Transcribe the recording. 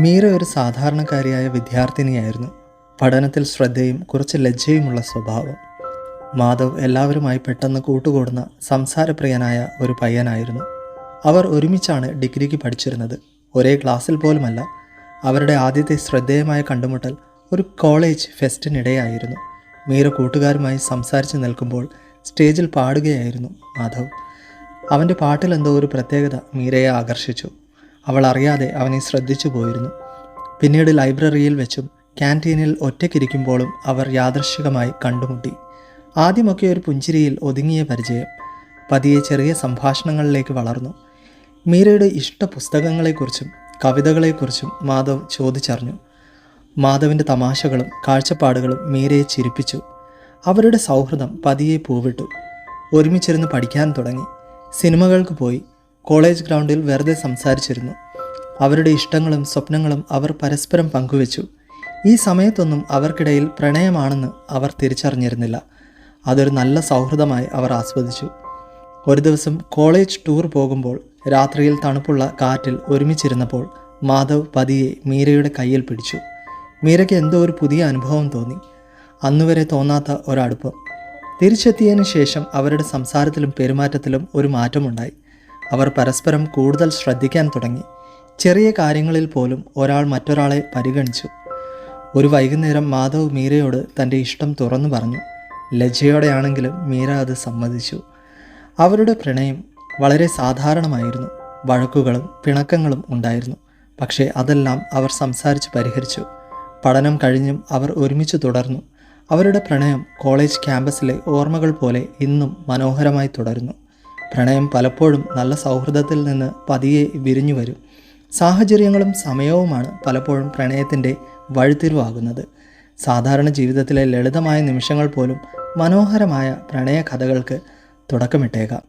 മീര ഒരു സാധാരണക്കാരിയായ വിദ്യാർത്ഥിനിയായിരുന്നു. പഠനത്തിൽ ശ്രദ്ധയും കുറച്ച് ലജ്ജയുമുള്ള സ്വഭാവം. മാധവ് എല്ലാവരുമായി പെട്ടെന്ന് കൂട്ടുകൂടുന്ന സംസാരപ്രിയനായ ഒരു പയ്യനായിരുന്നു. അവർ ഒരുമിച്ചാണ് ഡിഗ്രിക്ക് പഠിച്ചിരുന്നത്. ഒരേ ക്ലാസ്സിൽ പോലുമല്ല. അവരുടെ ആദ്യത്തെ ശ്രദ്ധേയമായ കണ്ടുമുട്ടൽ ഒരു കോളേജ് ഫെസ്റ്റിനിടെയായിരുന്നു. മീര കൂട്ടുകാരുമായി സംസാരിച്ച് നിൽക്കുമ്പോൾ സ്റ്റേജിൽ പാടുകയായിരുന്നു മാധവ്. അവൻ്റെ പാട്ടിലെന്തോ ഒരു പ്രത്യേകത മീരയെ ആകർഷിച്ചു. അവൾ അറിയാതെ അവനെ ശ്രദ്ധിച്ചു പോയിരുന്നു. പിന്നീട് ലൈബ്രറിയിൽ വെച്ചും ക്യാൻറ്റീനിൽ ഒറ്റയ്ക്കിരിക്കുമ്പോഴും അവർ യാദൃശ്ചികമായി കണ്ടുമുട്ടി. ആദ്യമൊക്കെ ഒരു പുഞ്ചിരിയിൽ ഒതുങ്ങിയ പരിചയം പതിയെ ചെറിയ സംഭാഷണങ്ങളിലേക്ക് വളർന്നു. മീരയുടെ ഇഷ്ട പുസ്തകങ്ങളെക്കുറിച്ചും കവിതകളെക്കുറിച്ചും മാധവ് ചോദിച്ചറിഞ്ഞു. മാധവിൻ്റെ തമാശകളും കാഴ്ചപ്പാടുകളും മീരയെ ചിരിപ്പിച്ചു. അവരുടെ സൗഹൃദം പതിയെ പൂവിട്ടു. ഒരുമിച്ചിരുന്ന് പഠിക്കാൻ തുടങ്ങി. സിനിമകൾക്ക് പോയി. കോളേജ് ഗ്രൗണ്ടിൽ വെറുതെ സംസാരിച്ചിരുന്നു. അവരുടെ ഇഷ്ടങ്ങളും സ്വപ്നങ്ങളും അവർ പരസ്പരം പങ്കുവച്ചു. ഈ സമയത്തൊന്നും അവർക്കിടയിൽ പ്രണയമാണെന്ന് അവർ തിരിച്ചറിഞ്ഞിരുന്നില്ല. അതൊരു നല്ല സൗഹൃദമായി അവർ ആസ്വദിച്ചു. ഒരു ദിവസം കോളേജ് ടൂർ പോകുമ്പോൾ രാത്രിയിൽ തണുപ്പുള്ള കാറ്റിൽ ഒരുമിച്ചിരുന്നപ്പോൾ മാധവ് പതിയെ മീരയുടെ കയ്യിൽ പിടിച്ചു. മീരയ്ക്ക് എന്തോ ഒരു പുതിയ അനുഭവം തോന്നി. അന്നുവരെ തോന്നാത്ത ഒരടുപ്പം. തിരിച്ചെത്തിയതിനു ശേഷം അവരുടെ സംസാരത്തിലും പെരുമാറ്റത്തിലും ഒരു മാറ്റമുണ്ടായി. അവർ പരസ്പരം കൂടുതൽ ശ്രദ്ധിക്കാൻ തുടങ്ങി. ചെറിയ കാര്യങ്ങളിൽ പോലും ഒരാൾ മറ്റൊരാളെ പരിഗണിച്ചു. ഒരു വൈകുന്നേരം മാധവ് മീരയോട് തൻ്റെ ഇഷ്ടം തുറന്നു പറഞ്ഞു. ലജ്ജയോടെയാണെങ്കിലും മീര അത് സമ്മതിച്ചു. അവരുടെ പ്രണയം വളരെ സാധാരണമായിരുന്നു. വഴക്കുകളും പിണക്കങ്ങളും ഉണ്ടായിരുന്നു. പക്ഷേ അതെല്ലാം അവർ സംസാരിച്ച് പരിഹരിച്ചു. പഠനം കഴിഞ്ഞും അവർ ഒരുമിച്ച് തുടർന്നു. അവരുടെ പ്രണയം കോളേജ് ക്യാമ്പസിലെ ഓർമ്മകൾ പോലെ ഇന്നും മനോഹരമായി തുടരുന്നു. പ്രണയം പലപ്പോഴും നല്ല സൗഹൃദത്തിൽ നിന്ന് പതിയെ വിരിഞ്ഞു വരും. സാഹചര്യങ്ങളും സമയവുമാണ് പലപ്പോഴും പ്രണയത്തിൻ്റെ വഴിത്തിരിവാകുന്നത്. സാധാരണ ജീവിതത്തിലെ ലളിതമായ നിമിഷങ്ങൾ പോലും മനോഹരമായ പ്രണയ കഥകൾക്ക് തുടക്കമിട്ടേക്കാം.